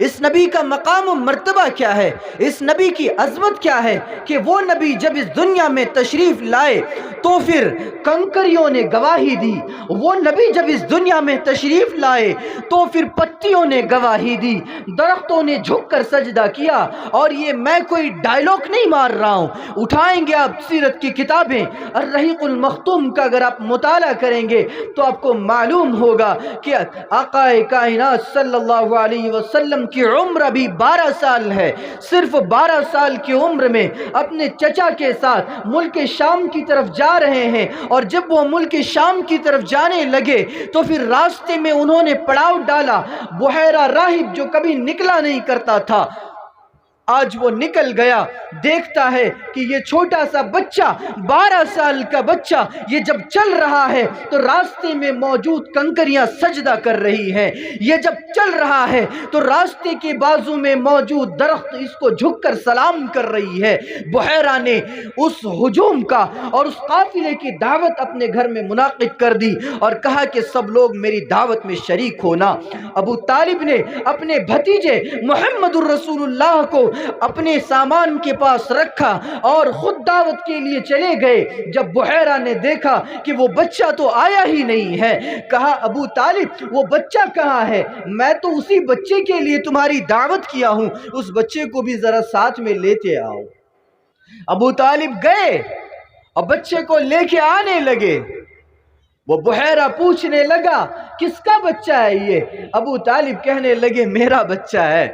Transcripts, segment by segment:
اس نبی کا مقام و مرتبہ کیا ہے، اس نبی کی عظمت کیا ہے کہ وہ نبی جب اس دنیا میں تشریف لائے تو پھر کنکریوں نے گواہی دی، وہ نبی جب اس دنیا میں تشریف لائے تو پھر پتیوں نے گواہی دی، درختوں نے جھک کر سجدہ کیا۔ اور یہ میں کوئی ڈائلاگ نہیں مار رہا ہوں، اٹھائیں گے آپ سیرت کی کتابیں، الرحیق المختوم کا اگر آپ مطالعہ کریں گے تو آپ کو معلوم ہوگا کہ آقا کائنات صلی اللہ علیہ وسلم کی عمر ابھی 12 سال ہے، صرف 12 سال کی عمر میں اپنے چچا کے ساتھ ملک شام کی طرف جا رہے ہیں، اور جب وہ ملک شام کی طرف جانے لگے تو پھر راستے میں انہوں نے پڑاؤ ڈالا۔ بحیرہ راہب جو کبھی نکلا نہیں کرتا تھا، آج وہ نکل گیا، دیکھتا ہے کہ یہ چھوٹا سا بچہ 12 سال کا بچہ یہ جب چل رہا ہے تو راستے میں موجود کنکریاں سجدہ کر رہی ہیں، یہ جب چل رہا ہے تو راستے کے بازو میں موجود درخت اس کو جھک کر سلام کر رہی ہے۔ بحیرہ نے اس ہجوم کا اور اس قافلے کی دعوت اپنے گھر میں منعقد کر دی اور کہا کہ سب لوگ میری دعوت میں شریک ہونا۔ ابو طالب نے اپنے بھتیجے محمد الرسول اللہ کو اپنے سامان کے پاس رکھا اور خود دعوت کے لیے چلے گئے۔ جب بحیرہ نے دیکھا کہ وہ بچہ تو آیا ہی نہیں ہے، کہا ابو طالب وہ بچہ کہاں ہے؟ میں تو اسی بچے کے لیے تمہاری دعوت کیا ہوں، اس بچے کو بھی ذرا ساتھ میں لیتے آؤ۔ ابو طالب گئے اور بچے کو لے کے آنے لگے۔ وہ بحیرہ پوچھنے لگا کس کا بچہ ہے یہ؟ ابو طالب کہنے لگے میرا بچہ ہے۔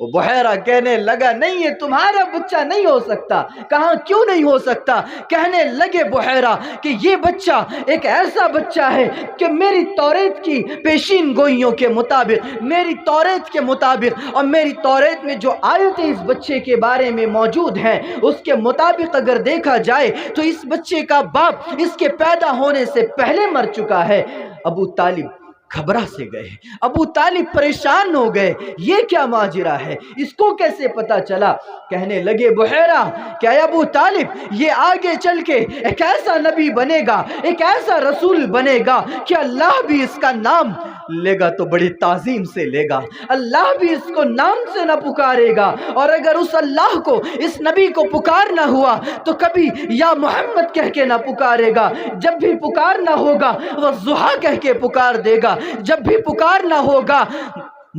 وہ بحیرہ کہنے لگا نہیں یہ تمہارا بچہ نہیں ہو سکتا۔ کہاں کیوں نہیں ہو سکتا؟ کہنے لگے بحیرہ کہ یہ بچہ ایک ایسا بچہ ہے کہ میری توریت کی پیشین گوئیوں کے مطابق، میری توریت کے مطابق اور میری توریت میں جو آیتیں اس بچے کے بارے میں موجود ہیں اس کے مطابق اگر دیکھا جائے تو اس بچے کا باپ اس کے پیدا ہونے سے پہلے مر چکا ہے۔ ابو طالب گھبرا سے گئے، ابو طالب پریشان ہو گئے، یہ کیا ماجرا ہے، اس کو کیسے پتا چلا؟ کہنے لگے بحیرہ کہ اے ابو طالب یہ آگے چل کے ایک ایسا نبی بنے گا، ایک ایسا رسول بنے گا کہ اللہ بھی اس کا نام لے گا تو بڑی تعظیم سے لے گا، اللہ بھی اس کو نام سے نہ پکارے گا، اور اگر اس اللہ کو اس نبی کو پکارنا ہوا تو کبھی یا محمد کہہ کے نہ پکارے گا، جب بھی پکارنا ہوگا وہ ضحیٰ کہہ کے پکار دے گا، جب بھی پکارنا ہوگا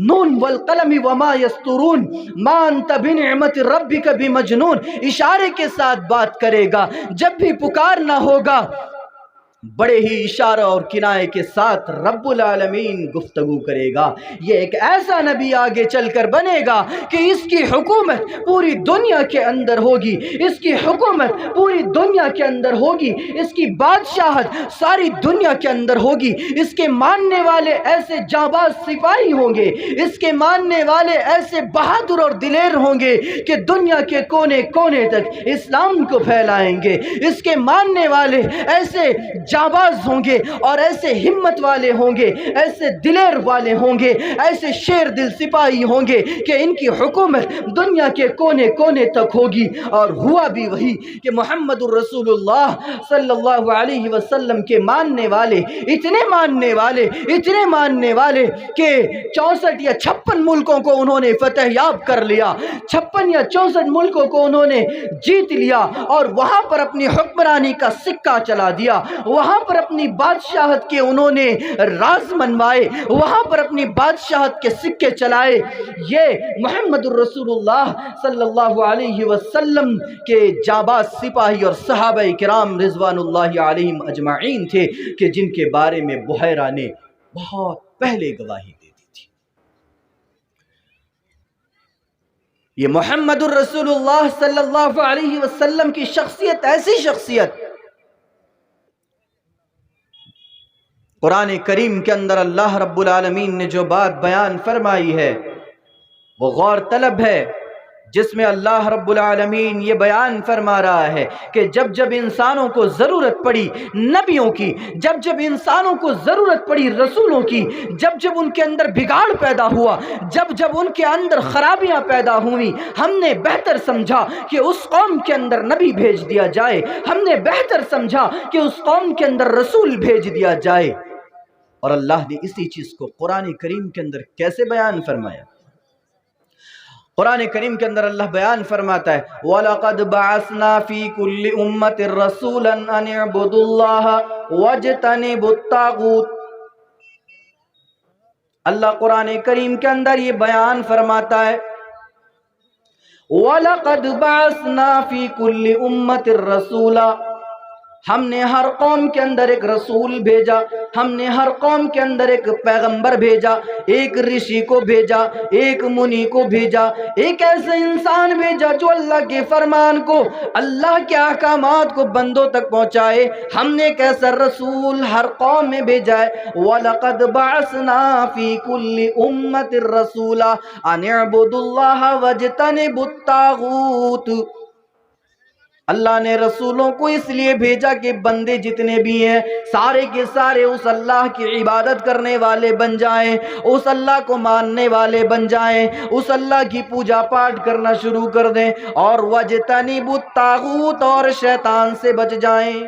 نون والقلم وما یسطرون ما انت بنعمت ربک بمجنون اشارے کے ساتھ بات کرے گا، جب بھی پکارنا ہوگا بڑے ہی اشارہ اور کنایے کے ساتھ رب العالمین گفتگو کرے گا۔ یہ ایک ایسا نبی آگے چل کر بنے گا کہ اس کی حکومت پوری دنیا کے اندر ہوگی، اس کی حکومت پوری دنیا کے اندر ہوگی، اس کی بادشاہت ساری دنیا کے اندر ہوگی، اس کے ماننے والے ایسے جانباز سپاہی ہوں گے، اس کے ماننے والے ایسے بہادر اور دلیر ہوں گے کہ دنیا کے کونے کونے تک اسلام کو پھیلائیں گے، اس کے ماننے والے ایسے جانباز ہوں گے اور ایسے ہمت والے ہوں گے، ایسے دلیر والے ہوں گے، ایسے شیر دل سپاہی ہوں گے کہ ان کی حکومت دنیا کے کونے کونے تک ہوگی۔ اور ہوا بھی وہی کہ محمد الرسول اللہ صلی اللہ علیہ وسلم کے ماننے والے اتنے ماننے والے کہ 64 یا 56 ملکوں کو انہوں نے فتح یاب کر لیا، 56 یا 64 ملکوں کو انہوں نے جیت لیا اور وہاں پر اپنی حکمرانی کا سکہ چلا دیا، وہاں پر اپنی بادشاہت کے انہوں نے راز منوائے، وہاں پر اپنی بادشاہت کے سکے چلائے۔ یہ محمد الرسول اللہ صلی اللہ علیہ وسلم کے جانباز سپاہی اور صحابہ کرام رضوان اللہ علیہم اجمعین تھے کہ جن کے بارے میں بحیرہ نے بہت پہلے گواہی دے دی تھی۔ یہ محمد الرسول اللہ صلی اللہ علیہ وسلم کی شخصیت ایسی شخصیت، قرآن کریم کے اندر اللہ رب العالمین نے جو بات بیان فرمائی ہے وہ غور طلب ہے، جس میں اللہ رب العالمین یہ بیان فرما رہا ہے کہ جب جب انسانوں کو ضرورت پڑی نبیوں کی، جب جب انسانوں کو ضرورت پڑی رسولوں کی، جب جب ان کے اندر بگاڑ پیدا ہوا، جب جب ان کے اندر خرابیاں پیدا ہوئیں، ہم نے بہتر سمجھا کہ اس قوم کے اندر نبی بھیج دیا جائے، ہم نے بہتر سمجھا کہ اس قوم کے اندر رسول بھیج دیا جائے۔ اور اللہ نے اسی چیز کو قرآن کریم کے اندر کیسے بیان فرمایا؟ قرآن کریم کے اندر اللہ بیان فرماتا ہے وَلَقَدْ بَعَثْنَا فِي كُلِّ أُمَّةٍ رَسُولًا أَنِ اعْبُدُوا اللَّهَ وَاجْتَنِبُوا الطَّاغُوتَ۔ اللہ قرآن کریم کے اندر یہ بیان فرماتا ہے وَلَقَدْ بَعَثْنَا فِي كُلِّ أُمَّةٍ رَسُولًا، ہم نے ہر قوم کے اندر ایک رسول بھیجا، ہم نے ہر قوم کے اندر ایک پیغمبر بھیجا، ایک رشی کو بھیجا، ایک منی کو بھیجا، ایک ایسا انسان بھیجا جو اللہ کے فرمان کو، اللہ کے احکامات کو بندوں تک پہنچائے۔ ہم نے ایک ایسا رسول ہر قوم میں بھیجا ہے وَلَقَدْ بَعَثْنَا فِي كُلِّ أُمَّةٍ رَسُولًا أَنِ اعْبُدُوا اللَّهَ وَاجْتَنِبُوا الطَّاغُوتَ۔ اللہ نے رسولوں کو اس لیے بھیجا کہ بندے جتنے بھی ہیں سارے کے سارے اس اللہ کی عبادت کرنے والے بن جائیں، اس اللہ کو ماننے والے بن جائیں، اس اللہ کی پوجا پاٹ کرنا شروع کر دیں، اور وَاجْتَنِبُوا الطَّاغُوتَ، اور شیطان سے بچ جائیں۔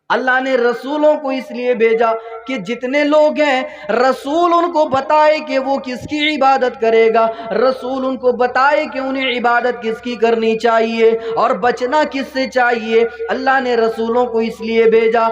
اللہ نے رسولوں کو اس لیے بھیجا کہ جتنے لوگ ہیں رسول ان کو بتائے کہ وہ کس کی عبادت کرے گا، رسول ان کو بتائے کہ انہیں عبادت کس کی کرنی چاہیے اور بچنا کس سے چاہیے۔ اللہ نے رسولوں کو اس لیے بھیجا،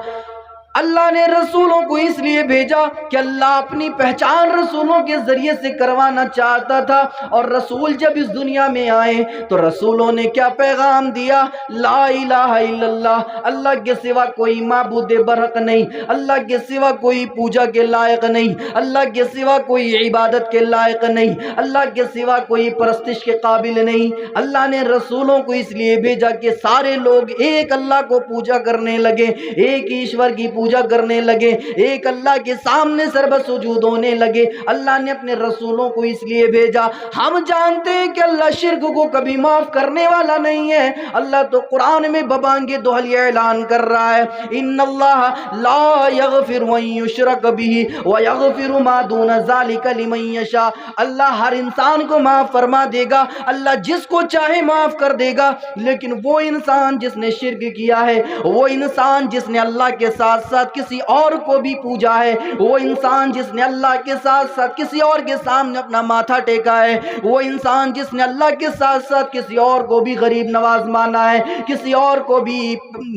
اللہ نے رسولوں کو اس لیے بھیجا کہ اللہ اپنی پہچان رسولوں کے ذریعے سے کروانا چاہتا تھا۔ اور رسول جب اس دنیا میں آئے تو رسولوں نے کیا پیغام دیا؟ لا الہ الا اللہ، اللہ کے سوا کوئی معبود برحق نہیں، اللہ کے سوا کوئی پوجا کے لائق نہیں، اللہ کے سوا کوئی عبادت کے لائق نہیں، اللہ کے سوا کوئی پرستش کے قابل نہیں۔ اللہ نے رسولوں کو اس لیے بھیجا کہ سارے لوگ ایک اللہ کو پوجا کرنے لگے، ایک ایشور کی پوجا کرنے لگے، ایک اللہ کے سامنے سربہ سجود ہونے لگے۔ اللہ نے اپنے رسولوں کو اس لیے بھیجا۔ ہم جانتے ہیں کہ اللہ شرک کو کبھی معاف کرنے والا نہیں ہے۔ اللہ تو قرآن میں ببانگے دوہل اعلان کر رہا ہے ان اللہ لا یغفر ان یشرک بہ ویغفر ما دون ذلک لمن یشاء۔ اللہ ہر انسان کو معاف فرما دے گا، اللہ جس کو چاہے معاف کر دے گا، لیکن وہ انسان جس نے شرک کیا ہے، وہ انسان جس نے اللہ کے ساتھ ساتھ کسی اور کو بھی پوجا ہے، وہ انسان جس نے اللہ کے ساتھ ساتھ کسی اور کے سامنے اپنا ماتھا ٹیکا ہے، وہ انسان جس نے اللہ کے ساتھ ساتھ کسی اور کو بھی غریب نواز مانا ہے، کسی اور کو بھی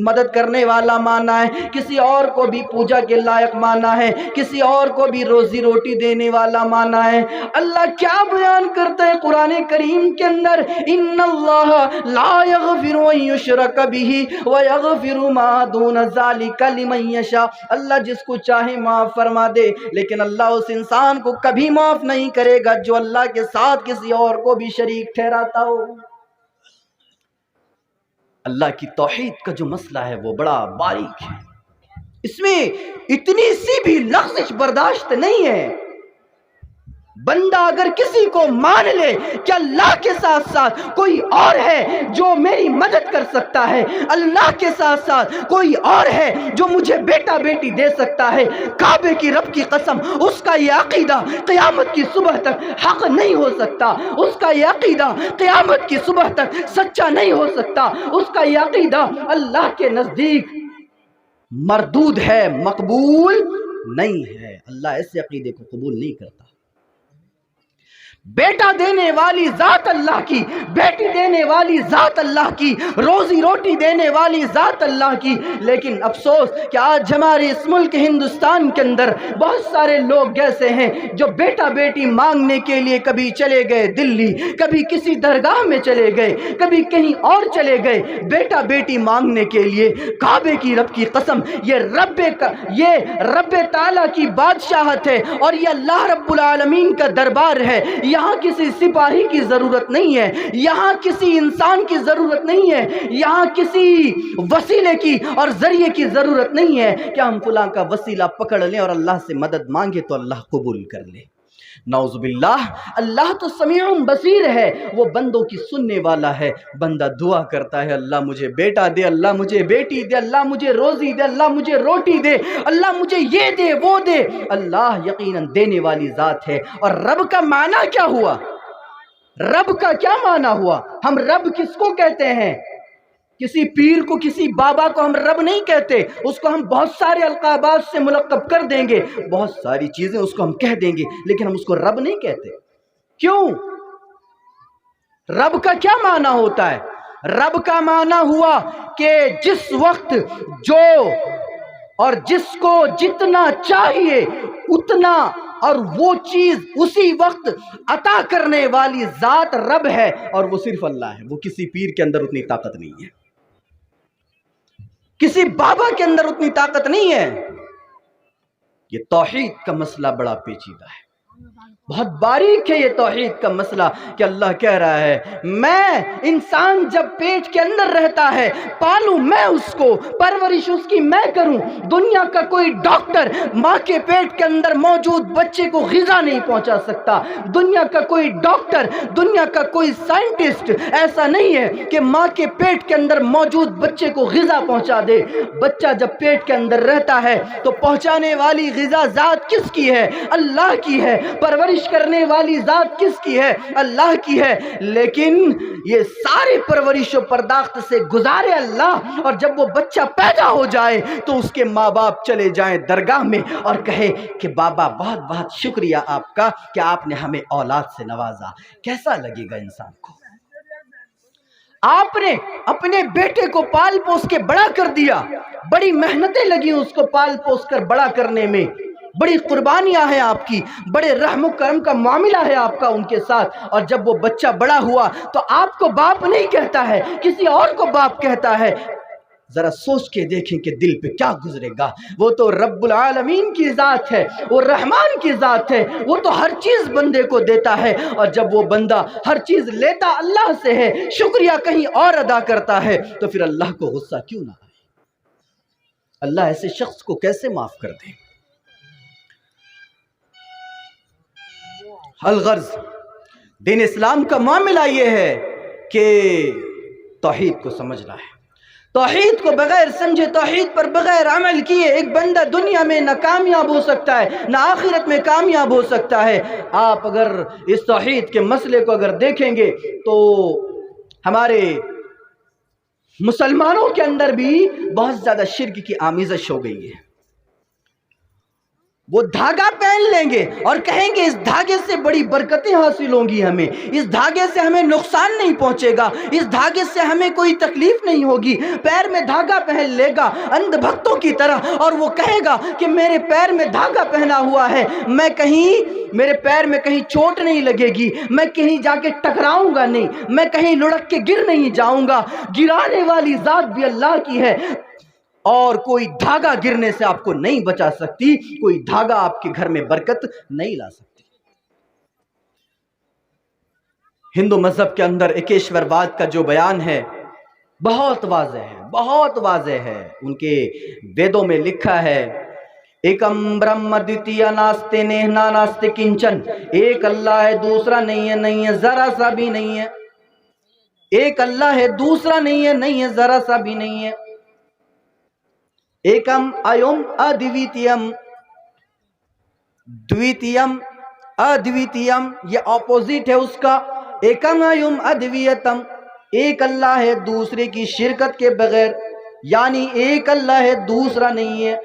مدد کرنے والا مانا ہے، کسی اور کو بھی پوجا کے لائق مانا ہے، کسی اور کو بھی روزی روٹی دینے والا مانا ہے۔ اللہ کیا بیان کرتا ہے قرآن کریم کے اندر ان اللہ لا یغفر ان یشرک بہ ویغفر ما دون ذلک لمن یشاء۔ اللہ جس کو چاہے معاف فرما دے، لیکن اللہ اس انسان کو کبھی معاف نہیں کرے گا جو اللہ کے ساتھ کسی اور کو بھی شریک ٹھہراتا ہو۔ اللہ کی توحید کا جو مسئلہ ہے وہ بڑا باریک ہے، اس میں اتنی سی بھی لغزش برداشت نہیں ہے۔ بندہ اگر کسی کو مان لے کہ اللہ کے ساتھ ساتھ کوئی اور ہے جو میری مدد کر سکتا ہے، اللہ کے ساتھ ساتھ کوئی اور ہے جو مجھے بیٹا بیٹی دے سکتا ہے، کعبے کی رب کی قسم اس کا یہ عقیدہ قیامت کی صبح تک حق نہیں ہو سکتا، اس کا یہ عقیدہ قیامت کی صبح تک سچا نہیں ہو سکتا، اس کا یہ عقیدہ اللہ کے نزدیک مردود ہے، مقبول نہیں ہے۔ اللہ ایسے عقیدے کو قبول نہیں کرتا۔ بیٹا دینے والی ذات اللہ کی، بیٹی دینے والی ذات اللہ کی، روزی روٹی دینے والی ذات اللہ کی، لیکن افسوس کہ آج ہمارے اس ملک ہندوستان کے اندر بہت سارے لوگ ایسے ہیں جو بیٹا بیٹی مانگنے کے لیے کبھی چلے گئے دلی، کبھی کسی درگاہ میں چلے گئے، کبھی کہیں اور چلے گئے بیٹا بیٹی مانگنے کے لیے۔ کعبے کی رب کی قسم یہ رب تعالیٰ کی بادشاہت ہے اور یہ اللہ رب العالمین کا دربار ہے۔ یہاں کسی سپاہی کی ضرورت نہیں ہے، یہاں کسی انسان کی ضرورت نہیں ہے، یہاں کسی وسیلے کی اور ذریعے کی ضرورت نہیں ہے کہ ہم فلاں کا وسیلہ پکڑ لیں اور اللہ سے مدد مانگے تو اللہ قبول کر لے۔ نعوذ باللہ، اللہ تو سمیع بصیر ہے، وہ بندوں کی سننے والا ہے۔ بندہ دعا کرتا ہے اللہ مجھے بیٹا دے، اللہ مجھے بیٹی دے، اللہ مجھے روزی دے، اللہ مجھے روٹی دے، اللہ مجھے یہ دے وہ دے۔ اللہ یقیناً دینے والی ذات ہے۔ اور رب کا معنی کیا ہوا؟ رب کا کیا معنی ہوا؟ ہم رب کس کو کہتے ہیں؟ کسی پیر کو، کسی بابا کو ہم رب نہیں کہتے، اس کو ہم بہت سارے القابات سے ملقب کر دیں گے، بہت ساری چیزیں اس کو ہم کہہ دیں گے، لیکن ہم اس کو رب نہیں کہتے۔ کیوں؟ رب کا کیا معنی ہوتا ہے؟ رب کا معنی ہوا کہ جس وقت جو اور جس کو جتنا چاہیے اتنا اور وہ چیز اسی وقت عطا کرنے والی ذات رب ہے، اور وہ صرف اللہ ہے۔ وہ کسی پیر کے اندر اتنی طاقت نہیں ہے، کسی بابا کے اندر اتنی طاقت نہیں ہے۔ یہ توحید کا مسئلہ بڑا پیچیدہ ہے، بہت باریک ہے یہ توحید کا مسئلہ، کہ اللہ کہہ رہا ہے میں انسان جب پیٹ کے اندر رہتا ہے پالوں میں اس کو، پرورش اس کی میں کروں۔ دنیا کا کوئی ڈاکٹر ماں کے پیٹ کے اندر موجود بچے کو غذا نہیں پہنچا سکتا، دنیا کا کوئی ڈاکٹر، دنیا کا کوئی سائنٹسٹ ایسا نہیں ہے کہ ماں کے پیٹ کے اندر موجود بچے کو غذا پہنچا دے۔ بچہ جب پیٹ کے اندر رہتا ہے تو پہنچانے والی غذا ذات کس کی ہے؟ اللہ کی ہے۔ پرورش کرنے والی ذات کس کی ہے؟ اللہ کی ہے۔ لیکن یہ سارے پرورش و پرداخت سے گزارے اللہ، اور جب وہ بچہ پیدا ہو جائے تو اس کے ماں باپ چلے جائیں درگاہ میں اور کہے کہ بابا بہت بہت شکریہ آپ کا کہ آپ نے ہمیں اولاد سے نوازا۔ کیسا لگے گا انسان کو؟ آپ نے اپنے بیٹے کو پال پوس کے بڑا کر دیا، بڑی محنتیں لگی اس کو پال پوس کر بڑا کرنے میں، بڑی قربانیاں ہیں آپ کی، بڑے رحم و کرم کا معاملہ ہے آپ کا ان کے ساتھ، اور جب وہ بچہ بڑا ہوا تو آپ کو باپ نہیں کہتا ہے، کسی اور کو باپ کہتا ہے۔ ذرا سوچ کے دیکھیں کہ دل پہ کیا گزرے گا۔ وہ تو رب العالمین کی ذات ہے، وہ رحمان کی ذات ہے، وہ تو ہر چیز بندے کو دیتا ہے، اور جب وہ بندہ ہر چیز لیتا اللہ سے ہے، شکریہ کہیں اور ادا کرتا ہے، تو پھر اللہ کو غصہ کیوں نہ آئے؟ اللہ ایسے شخص کو کیسے معاف کر دے؟ الغرض دین اسلام کا معاملہ یہ ہے کہ توحید کو سمجھنا ہے۔ توحید کو بغیر سمجھے، توحید پر بغیر عمل کیے ایک بندہ دنیا میں نہ کامیاب ہو سکتا ہے نہ آخرت میں کامیاب ہو سکتا ہے۔ آپ اگر اس توحید کے مسئلے کو اگر دیکھیں گے تو ہمارے مسلمانوں کے اندر بھی بہت زیادہ شرک کی آمیزش ہو گئی ہے۔ وہ دھاگا پہن لیں گے اور کہیں گے اس دھاگے سے بڑی برکتیں حاصل ہوں گی، ہمیں اس دھاگے سے ہمیں نقصان نہیں پہنچے گا، اس دھاگے سے ہمیں کوئی تکلیف نہیں ہوگی۔ پیر میں دھاگا پہن لے گا اندھ بھکتوں کی طرح، اور وہ کہے گا کہ میرے پیر میں دھاگا پہنا ہوا ہے، میرے پیر میں کہیں چوٹ نہیں لگے گی، میں کہیں جا کے ٹکراؤں گا نہیں، میں کہیں لڑک کے گر نہیں جاؤں گا۔ گرانے والی ذات بھی اللہ کی ہے، اور کوئی دھاگا گرنے سے آپ کو نہیں بچا سکتی، کوئی دھاگا آپ کے گھر میں برکت نہیں لا سکتی۔ ہندو مذہب کے اندر ایکیشور واد کا جو بیان ہے بہت واضح ہے، بہت واضح ہے۔ ان کے ویدوں میں لکھا ہے ایکم برہم دوتیہ ناستے نیہنا ناستے کنچن، ایک اللہ ہے دوسرا نہیں ہے، نہیں ہے ذرا سا بھی نہیں ہے۔ ایک اللہ ہے دوسرا نہیں ہے، نہیں ہے ذرا سا بھی نہیں ہے۔ ایکم ایوم ادویتیم، دویتیم ادویتیم، یہ اپوزٹ ہے اس کا۔ ایکم ایوم ادویتم، ایک اللہ ہے دوسرے کی شرکت کے بغیر، یعنی ایک اللہ ہے دوسرا نہیں ہے۔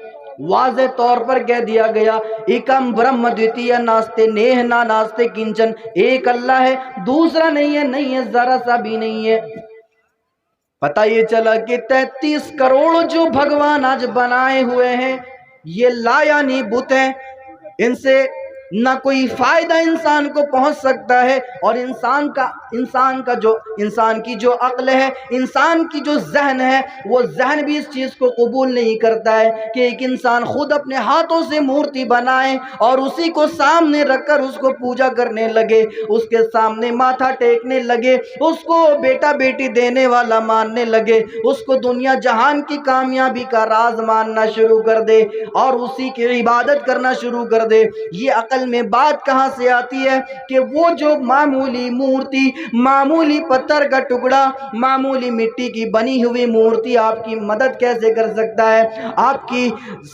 واضح طور پر کہہ دیا گیا ایکم برہم دوتیہ ناستے نیہنا ناستے کنچن، ایک اللہ ہے دوسرا نہیں ہے، نہیں ہے ذرا سا بھی نہیں ہے۔ پتہ یہ چلا کہ 33 کروڑ جو بھگوان آج بنائے ہوئے ہیں یہ لا یعنی بت ہیں، ان سے نہ کوئی فائدہ انسان کو پہنچ سکتا ہے، اور انسان کی جو عقل ہے، انسان کی جو ذہن ہے، وہ ذہن بھی اس چیز کو قبول نہیں کرتا ہے کہ ایک انسان خود اپنے ہاتھوں سے مورتی بنائے اور اسی کو سامنے رکھ کر اس کو پوجا کرنے لگے، اس کے سامنے ماتھا ٹیکنے لگے، اس کو بیٹا بیٹی دینے والا ماننے لگے، اس کو دنیا جہان کی کامیابی کا راز ماننا شروع کر دے اور اسی کی عبادت کرنا شروع کر دے۔ یہ عقل میں بات کہاں سے آتی ہے کہ وہ جو معمولی مورتی، معمولی پتھر کا ٹکڑا، معمولی مٹی کی بنی ہوئی مورتی آپ کی مدد کیسے کر سکتا ہے؟ آپ کی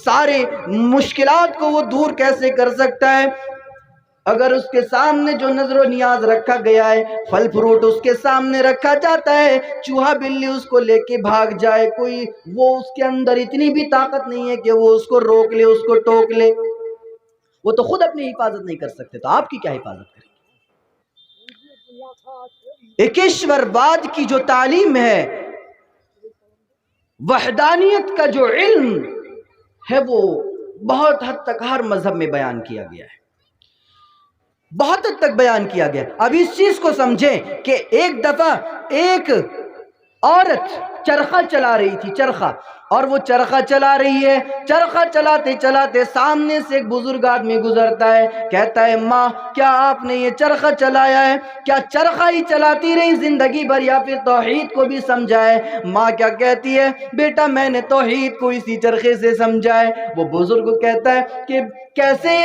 سارے مشکلات کو وہ دور کیسے کر سکتا ہے؟ اگر اس کے سامنے جو نظر و نیاز رکھا گیا ہے، پھل فروٹ اس کے سامنے رکھا جاتا ہے، چوہا بلی اس کو لے کے بھاگ جائے، وہ اس کے اندر اتنی بھی طاقت نہیں ہے کہ وہ اس کو روک لے، اس کو ٹوک لے۔ وہ تو خود اپنی حفاظت نہیں کر سکتے، تو آپ کی کیا حفاظت کریں گے؟ ایکیشورواد کی جو تعلیم ہے، وحدانیت کا جو علم ہے، وہ بہت حد تک ہر مذہب میں بیان کیا گیا ہے، بہت حد تک بیان کیا گیا۔ اب اس چیز کو سمجھیں کہ ایک دفعہ ایک عورت چرخہ چلا رہی تھی، چرخہ، اور وہ چرخہ چلا رہی ہے، چرخہ چلاتے چلاتے سامنے سے ایک بزرگ آدمی گزرتا ہے، کہتا ہے ماں کیا آپ نے یہ چرخہ چلایا ہے؟ کیا چرخہ ہی چلاتی رہی زندگی بھر یا پھر توحید کو بھی سمجھا ہے؟ ماں کیا کہتی ہے؟ بیٹا میں نے توحید کو اسی چرخے سے سمجھا ہے۔ وہ بزرگ کہتا ہے کہ کیسے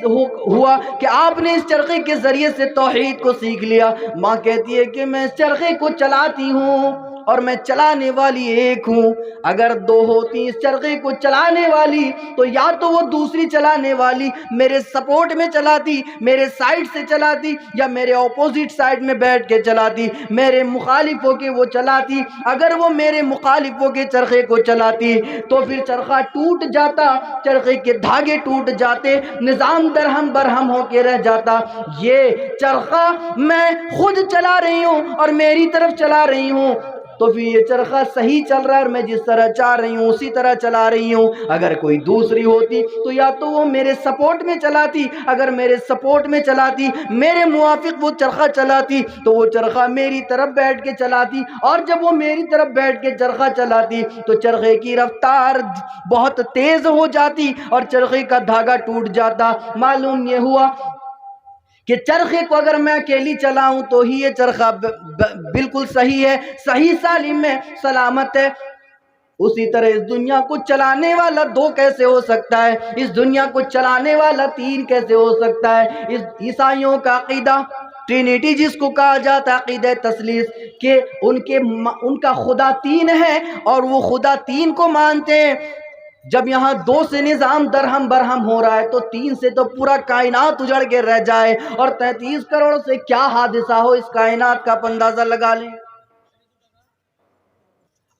ہوا کہ آپ نے اس چرخے کے ذریعے سے توحید کو سیکھ لیا؟ ماں کہتی ہے کہ میں اس چرخے کو چلاتی ہوں اور میں چلانے والی ایک ہوں، اگر دو ہوتی اس چرخے کو چلانے والی تو یا تو وہ دوسری چلانے والی میرے سپورٹ میں چلاتی، میرے سائیڈ سے چلاتی، یا میرے اپوزٹ سائیڈ میں بیٹھ کے چلاتی، میرے مخالف ہو کے وہ چلاتی۔ اگر وہ میرے مخالف ہو کے چرخے کو چلاتی تو پھر چرخہ ٹوٹ جاتا، چرخے کے دھاگے ٹوٹ جاتے، نظام درہم برہم ہو کے رہ جاتا۔ یہ چرخہ میں خود چلا رہی ہوں اور میری طرف چلا رہی ہوں، تو پھر یہ چرخہ صحیح چل رہا ہے اور میں جس طرح چاہ رہی ہوں اسی طرح چلا رہی ہوں۔ اگر کوئی دوسری ہوتی تو یا تو وہ میرے سپورٹ میں چلاتی، اگر میرے سپورٹ میں چلاتی، میرے موافق وہ چرخہ چلاتی تو وہ چرخہ میری طرف بیٹھ کے چلاتی، اور جب وہ میری طرف بیٹھ کے چرخہ چلاتی تو چرخے کی رفتار بہت تیز ہو جاتی اور چرخے کا دھاگا ٹوٹ جاتا۔ معلوم یہ ہوا کہ چرخے کو اگر میں اکیلی چلاؤں تو ہی یہ چرخہ بالکل صحیح ہے، صحیح سالم ہے، سلامت ہے۔ اسی طرح اس دنیا کو چلانے والا دو کیسے ہو سکتا ہے؟ اس دنیا کو چلانے والا تین کیسے ہو سکتا ہے؟ اس عیسائیوں کا عقیدہ ٹرینیٹی جس کو کہا جاتا ہے، عقیدہ تثلیث، کہ ان کا خدا تین ہے اور وہ خدا تین کو مانتے ہیں۔ جب یہاں دو سے نظام درہم برہم ہو رہا ہے تو تین سے تو پورا کائنات اجڑ کے رہ جائے، اور 33 کروڑ سے کیا حادثہ ہو اس کائنات کا اندازہ لگا لیں۔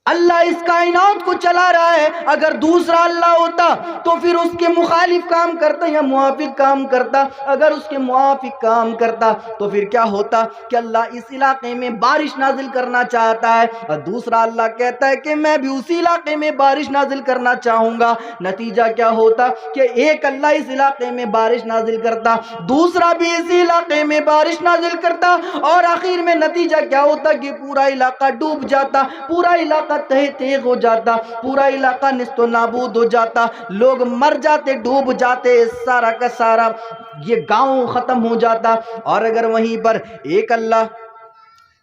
اللہ اس کائنات کو چلا رہا ہے، اگر دوسرا اللہ ہوتا تو پھر اس کے مخالف کام کرتا یا موافق کام کرتا؟ اگر اس کے موافق کام کرتا تو پھر کیا ہوتا کہ اللہ اس علاقے میں بارش نازل کرنا چاہتا ہے اور دوسرا اللہ کہتا ہے کہ میں بھی اسی علاقے میں بارش نازل کرنا چاہوں گا، نتیجہ کیا ہوتا کہ ایک اللہ اس علاقے میں بارش نازل کرتا، دوسرا بھی اسی علاقے میں بارش نازل کرتا، اور آخر میں نتیجہ کیا ہوتا کہ پورا علاقہ ڈوب جاتا، پورا علاقہ تہہ تیغ ہو جاتا، پورا علاقہ نیست و نابود ہو جاتا، لوگ مر جاتے، ڈوب جاتے، سارا کا سارا یہ گاؤں ختم ہو جاتا۔ اور اگر وہیں پر ایک اللہ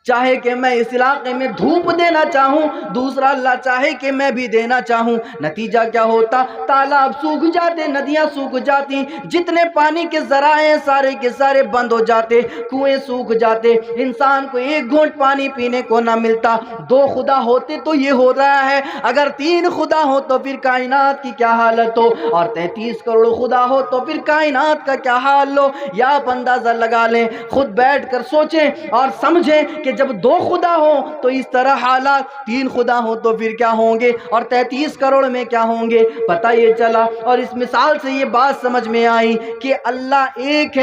چاہے کہ میں اس علاقے میں دھوپ دینا چاہوں، دوسرا اللہ چاہے کہ میں بھی دینا چاہوں، نتیجہ کیا ہوتا؟ تالاب سوکھ جاتے، ندیاں سوکھ جاتی، جتنے پانی کے ذرائع سارے کے سارے بند ہو جاتے، کنویں سوکھ جاتے، انسان کو ایک گھونٹ پانی پینے کو نہ ملتا۔ دو خدا ہوتے تو یہ ہو رہا ہے، اگر تین خدا ہو تو پھر کائنات کی کیا حالت ہو، اور 33 کروڑ خدا ہو تو پھر کائنات کا کیا حال ہو۔ یا آپ اندازہ لگا لیں، خود بیٹھ کر سوچیں اور سمجھیں کہ جب دو خدا ہوں تو اس طرح حالات، تین خدا ہوں تو پھر کیا ہوں گے، اور 33 کروڑ میں کیا ہوں گے۔ پتہ یہ چلا، اور اس مثال سے یہ بات سمجھ میں آئی کہ اللہ ایک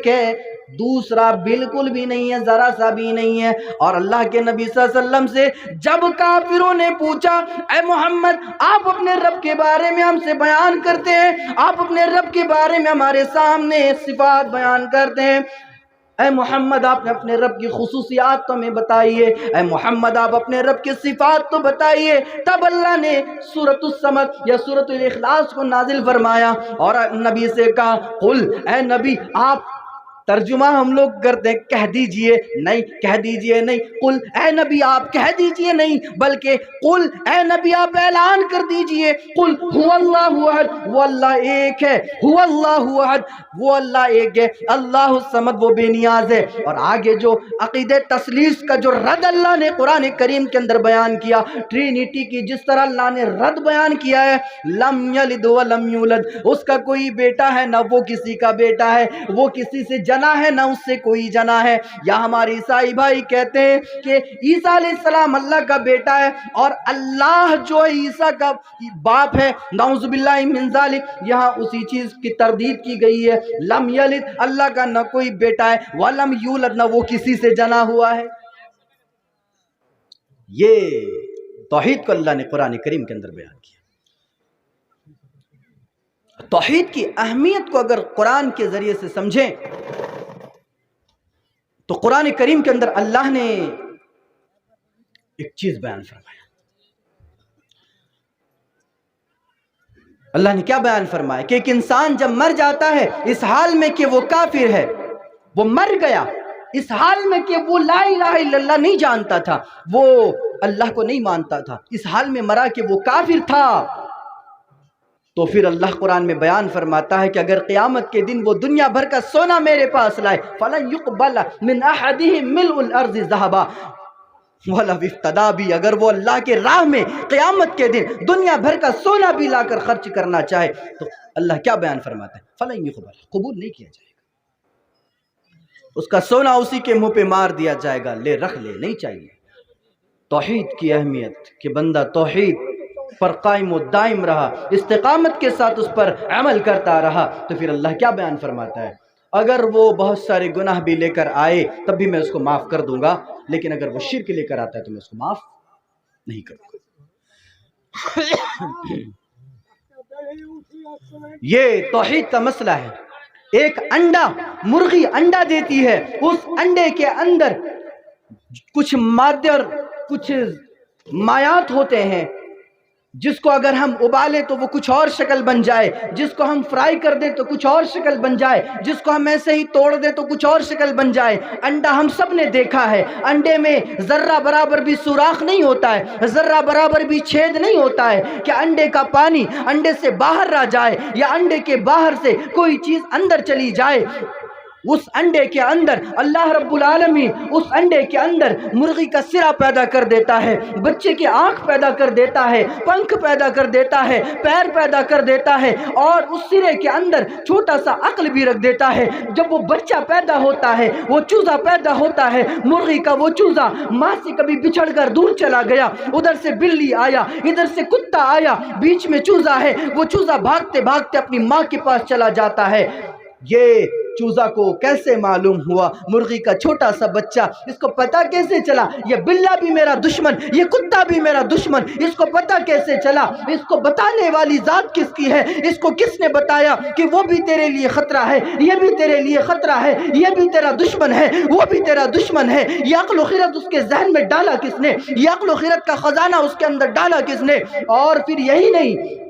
ہے، دوسرا بالکل بھی نہیں ہے، ذرا سا بھی نہیں ہے۔ اور اللہ کے نبی صلی اللہ علیہ وسلم سے جب کافروں نے پوچھا اے محمد آپ اپنے رب کے بارے میں ہم سے بیان کرتے ہیں، آپ اپنے رب کے بارے میں ہمارے سامنے صفات بیان کرتے ہیں، اے محمد آپ نے اپنے رب کی خصوصیات تو ہمیں بتائیے، اے محمد آپ اپنے رب کی صفات تو بتائیے۔ تب اللہ نے سورۃ الصمد یا سورۃ الاخلاص کو نازل فرمایا اور نبی سے کہا قل، اے نبی آپ، ترجمہ ہم لوگ کرتے ہیں کہہ دیجئے، نہیں کہہ دیجئے نہیں، قل اے نبی آپ کہہ دیجئے نہیں، بلکہ قل اے نبی آپ اعلان کر دیجئے، قل هو اللہ احد، وہ اللہ ایک ہے، هو اللہ احد، وہ اللہ ایک ہے، اللہ الصمد وہ بے نیاز ہے۔ اور آگے جو عقیدہ تثلیث کا جو رد اللہ نے قرآن کریم کے اندر بیان کیا، ٹرینیٹی کی جس طرح اللہ نے رد بیان کیا ہے، لم یلد ولم یولد، اس کا کوئی بیٹا ہے نہ وہ کسی کا بیٹا ہے، وہ کسی سے جنا ہے نہ اس سے کوئی جنا ہے۔ یا ہمارے عیسائی بھائی کہتے ہیں کہ عیسیٰ علیہ السلام اللہ کا بیٹا ہے اور اللہ جو عیسیٰ کا باپ ہے، نعوذ باللہ من ذالک، یہاں اسی چیز کی تردید کی گئی ہے۔ لم یلد، اللہ کا نہ کوئی بیٹا ہے، ولم یولد، نہ وہ کسی سے جنا ہوا ہے۔ یہ توحید کو اللہ نے قرآن کریم کے اندر بیان کیا۔ توحید کی اہمیت کو اگر قرآن کے ذریعے سے سمجھیں تو قرآن کریم کے اندر اللہ نے ایک چیز بیان فرمایا۔ اللہ نے کیا بیان فرمایا کہ ایک انسان جب مر جاتا ہے اس حال میں کہ وہ کافر ہے، وہ مر گیا اس حال میں کہ وہ لا الہ الا اللہ نہیں جانتا تھا، وہ اللہ کو نہیں مانتا تھا، اس حال میں مرا کہ وہ کافر تھا، تو پھر اللہ قرآن میں بیان فرماتا ہے کہ اگر قیامت کے دن وہ دنیا بھر کا سونا میرے پاس لائے فَلَن يُقْبَلَ مِنْ أَحَدِهِمْ مِلْءُ الْأَرْضِ ذَهَبًا وَلَوِ افْتَدَىٰ بِهِ، اگر وہ اللہ کے راہ میں قیامت کے دن دنیا بھر کا سونا بھی لا کر خرچ کرنا چاہے تو اللہ کیا بیان فرماتا ہے؟ فَلَن يُقْبَلَ، قبول نہیں کیا جائے گا، اس کا سونا اسی کے منہ پہ مار دیا جائے گا، لے رکھ لے، نہیں چاہیے۔ توحید کی اہمیت کہ بندہ توحید پر قائم و دائم رہا، استقامت کے ساتھ اس پر عمل کرتا رہا، تو پھر اللہ کیا بیان فرماتا ہے؟ اگر وہ بہت سارے گناہ بھی لے کر آئے تب بھی میں اس کو معاف کر دوں گا، لیکن اگر وہ شرک لے کر آتا ہے تو میں اس کو معاف نہیں کروں گا۔ یہ توحید کا مسئلہ ہے۔ ایک انڈا، مرغی انڈا دیتی ہے، اس انڈے کے اندر کچھ مادے اور کچھ مایات ہوتے ہیں جس کو اگر ہم ابالیں تو وہ کچھ اور شکل بن جائے، جس کو ہم فرائی کر دیں تو کچھ اور شکل بن جائے، جس کو ہم ایسے ہی توڑ دیں تو کچھ اور شکل بن جائے۔ انڈا ہم سب نے دیکھا ہے، انڈے میں ذرہ برابر بھی سوراخ نہیں ہوتا ہے، ذرہ برابر بھی چھید نہیں ہوتا ہے کہ انڈے کا پانی انڈے سے باہر آ جائے یا انڈے کے باہر سے کوئی چیز اندر چلی جائے۔ اس انڈے کے اندر اللہ رب العالمین اس انڈے کے اندر مرغی کا سرا پیدا کر دیتا ہے، بچے کی آنکھ پیدا کر دیتا ہے، پنکھ پیدا کر دیتا ہے، پیر پیدا کر دیتا ہے، اور اس سرے کے اندر چھوٹا سا عقل بھی رکھ دیتا ہے۔ جب وہ بچہ پیدا ہوتا ہے، وہ چوزا پیدا ہوتا ہے، مرغی کا وہ چوزا ماں سے کبھی بچھڑ کر دور چلا گیا، ادھر سے بلی آیا، ادھر سے کتا آیا، بیچ میں چوزا ہے، وہ چوزا بھاگتے بھاگتے اپنی ماں کے پاس چلا جاتا ہے۔ یہ چوزا کو کیسے معلوم ہوا؟ مرغی کا چھوٹا سا بچہ، اس کو پتا کیسے چلا یہ بلہ بھی میرا دشمن، یہ کتا بھی میرا دشمن؟ اس کو پتا کیسے چلا؟ اس کو بتانے والی ذات کس کی ہے؟ اس کو کس نے بتایا کہ وہ بھی تیرے لیے خطرہ ہے، یہ بھی تیرے لیے خطرہ ہے، یہ بھی تیرا دشمن ہے، وہ بھی تیرا دشمن ہے؟ یہ عقل و خرد اس کے ذہن میں ڈالا کس نے؟ یہ عقل و خرد کا خزانہ اس کے اندر ڈالا کس نے؟ اور پھر یہی نہیں،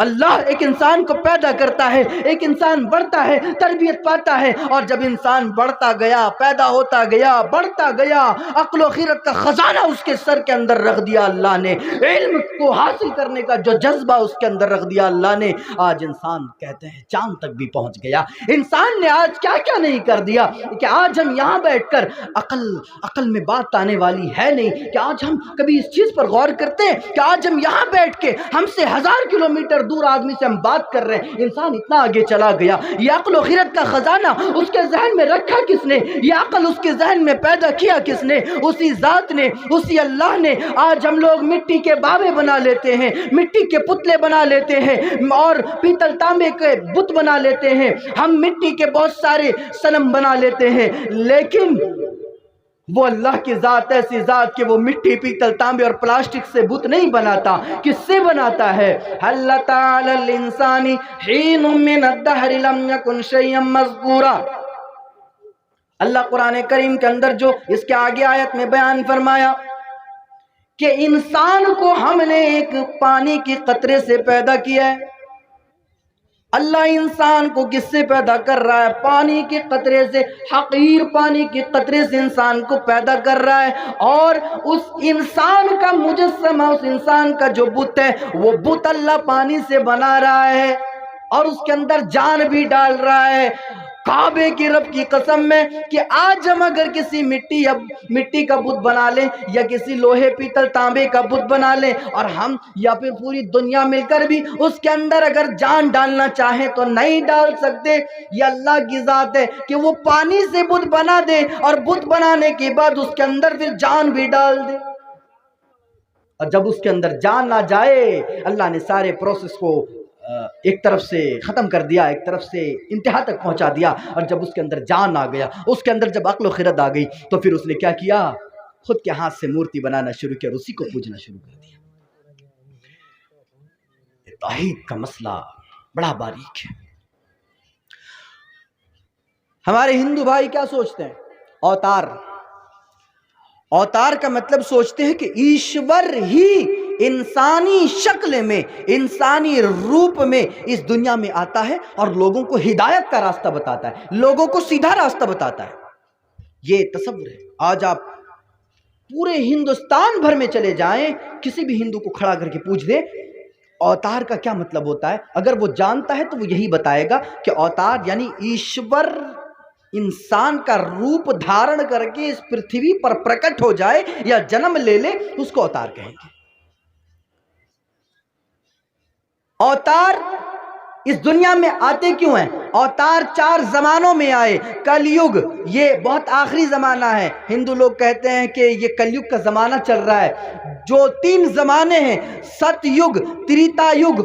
اللہ ایک انسان کو پیدا کرتا ہے، ایک انسان بڑھتا ہے، تربیت پاتا ہے، اور جب انسان بڑھتا گیا، پیدا ہوتا گیا، بڑھتا گیا، عقل و خیرت کا خزانہ اس کے سر کے اندر رکھ دیا اللہ نے، علم کو حاصل کرنے کا جو جذبہ اس کے اندر رکھ دیا اللہ نے۔ آج انسان کہتے ہیں چاند تک بھی پہنچ گیا۔ انسان نے آج کیا کیا نہیں کر دیا کہ آج ہم یہاں بیٹھ کر عقل میں بات آنے والی ہے نہیں کہ آج ہم کبھی اس چیز پر غور کرتے ہیں کہ آج ہم یہاں بیٹھ کے ہم سے 1000 کلومیٹر دور آدمی سے ہم بات کر رہے ہیں۔ انسان اتنا آگے چلا گیا۔ یہ عقل و خرد کا خزانہ اس کے ذہن میں رکھا کس نے؟ یہ عقل اس کے ذہن میں پیدا کیا کس نے؟ اسی ذات نے، اسی اللہ نے۔ آج ہم لوگ مٹی کے باوے بنا لیتے ہیں، مٹی کے پتلے بنا لیتے ہیں، اور پیتل تانبے کے بت بنا لیتے ہیں، ہم مٹی کے بہت سارے صنم بنا لیتے ہیں، لیکن وہ اللہ کی ذات ایسی ذات کہ وہ مٹی، پیتل، تانبے اور پلاسٹک سے بت نہیں بناتا۔ کس سے بناتا ہے؟ حل تعالی الانسان حین من الدہر لم یکن شیئا مذکورا۔ اللہ قرآن کریم کے اندر جو اس کے آگے آیت میں بیان فرمایا کہ انسان کو ہم نے ایک پانی کی قطرے سے پیدا کیا ہے۔ اللہ انسان کو کس سے پیدا کر رہا ہے؟ پانی کے قطرے سے، حقیر پانی کے قطرے سے انسان کو پیدا کر رہا ہے، اور اس انسان کا مجسمہ، اس انسان کا جو بت ہے، وہ بت اللہ پانی سے بنا رہا ہے، اور اس کے اندر جان بھی ڈال رہا ہے، کعبے کی رب کی قسم میں کہ آج ہم اگر کسی مٹی کا بت بنا لیں یا کسی لوہے پیتل تانبے کا بت بنا لیں اور ہم یا پھر پوری دنیا مل کر بھی اس کے اندر اگر جان ڈالنا چاہیں تو نہیں ڈال سکتے. یہ اللہ کی ذات ہے کہ وہ پانی سے بت بنا دے اور بت بنانے کے بعد اس کے اندر پھر جان بھی ڈال دے. اور جب اس کے اندر جان نہ جائے اللہ نے سارے پروسیس کو ایک طرف سے ختم کر دیا، ایک طرف سے انتہا تک پہنچا دیا. اور جب اس کے اندر جان آ گیا، اس کے اندر جب عقل و خرد آ گئی تو پھر اس نے کیا کیا؟ خود کے ہاتھ سے مورتی بنانا شروع کیا اور اسی کو پوجنا شروع کر دیا. توحید کا مسئلہ بڑا باریک ہے. ہمارے ہندو بھائی کیا سوچتے ہیں؟ اوتار. اوتار کا مطلب سوچتے ہیں کہ ایشور ہی انسانی شکل میں، انسانی روپ میں اس دنیا میں آتا ہے اور لوگوں کو ہدایت کا راستہ بتاتا ہے، لوگوں کو سیدھا راستہ بتاتا ہے. یہ تصور ہے. آج آپ پورے ہندوستان بھر میں چلے جائیں، کسی بھی ہندو کو کھڑا کر کے پوچھ دیں اوتار کا کیا مطلب ہوتا ہے، اگر وہ جانتا ہے تو وہ یہی بتائے گا کہ اوتار یعنی ایشور انسان کا روپ دھارن کر کے اس پرتھوی پر پرکٹ ہو جائے یا جنم لے لے، اس کو اوتار کہیں گے. اوتار اس دنیا میں آتے کیوں ہیں؟ اوتار 4 زمانوں میں آئے. کل یگ یہ بہت آخری زمانہ ہے. ہندو لوگ کہتے ہیں کہ یہ کل یگ کا زمانہ چل رہا ہے. جو 3 زمانے ہیں، ست یگ، تریتا یگ